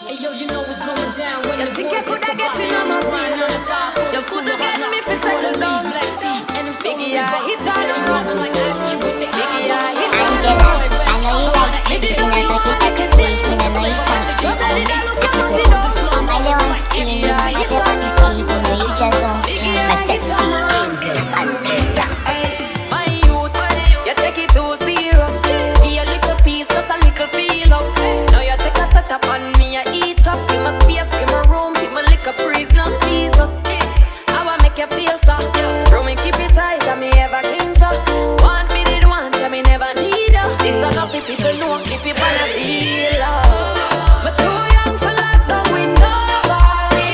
Hey yo, you know what's going down when You the think boys you coulda hit the get in body. on my Grind feelings? 9 to 5, You coulda get me fi settle down. black tees, and them Biggie, stolen I bucks. hit This on that the rust road. like ice with the Biggie, I hit on the Angela, road. I know you like Me the teasing, I dirty know you one, like make it squeezing, I know you sound You belly easy. girl, look If you you sit go, down. am I the one scheming? Biggie, I Am I hit the on one the road. teasing? No, you just don't Biggie, feel I my hit sexy on the road. angel, Angela. Hey, my youth, you take it too serious. Give a little piece, just a little feel up. Now you take a set up on me, I eat up. Give my space, give my room, give my liquor praise, now Jesus. How I make you feel so? Bro, me keep it tight, and me ever clean so. Want me did want, yeah, me never need her. This enough if people know, keep it on a deal. But too young for lockdown with nobody.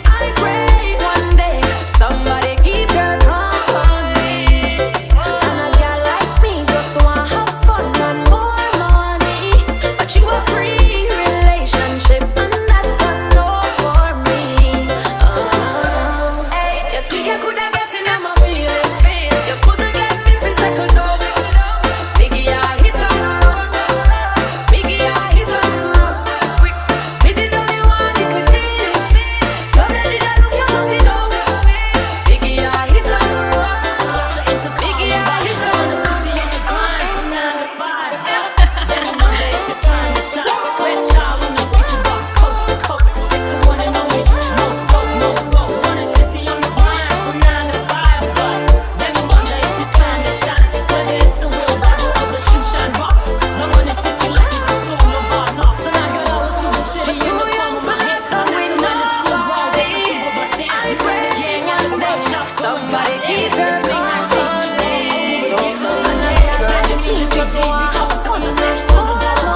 I pray one day somebody keep your company. And a girl like me just wanna have fun and more money. But you a free relationship and that's a no for me. Hey, you think you coulda get in on my feelings? You coulda get me fi settle down. Biggie, I hit on the road. Biggie, I hit on the road. Me the only one you could deal it. Love you, she da look you must see down. Biggie, I hit on the road. Biggie, I hit on the road. But too young for lockdown with nobody. I pray one day somebody keep her company. And a girl like me just want have fun and more money.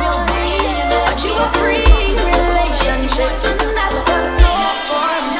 But you a free relationship and that's a no for me.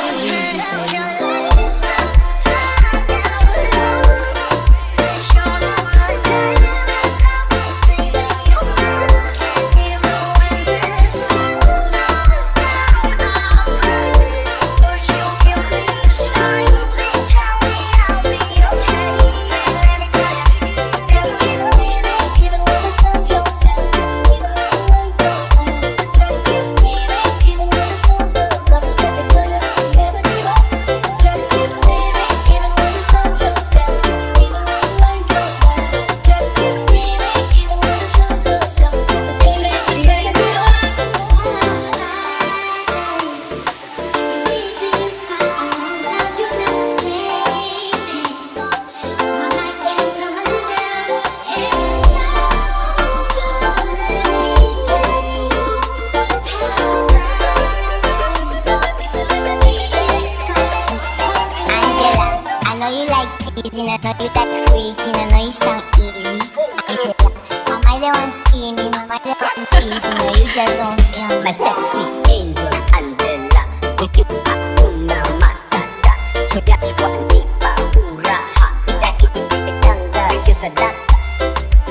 Angela, I know you like teasing, I know you like freaking, I know you sound easy. Angela, am I the one scheming? Am I the one teasing? No, you just don't feel My sexy angel Angela, ukipakuna matata kuyachwa nipa furaha itakikitanga kyo sa data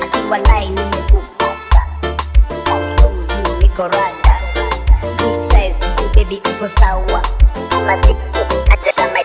akiwalay nimekupata Sauzi nikorada big size baby uko sawa matiko acha kama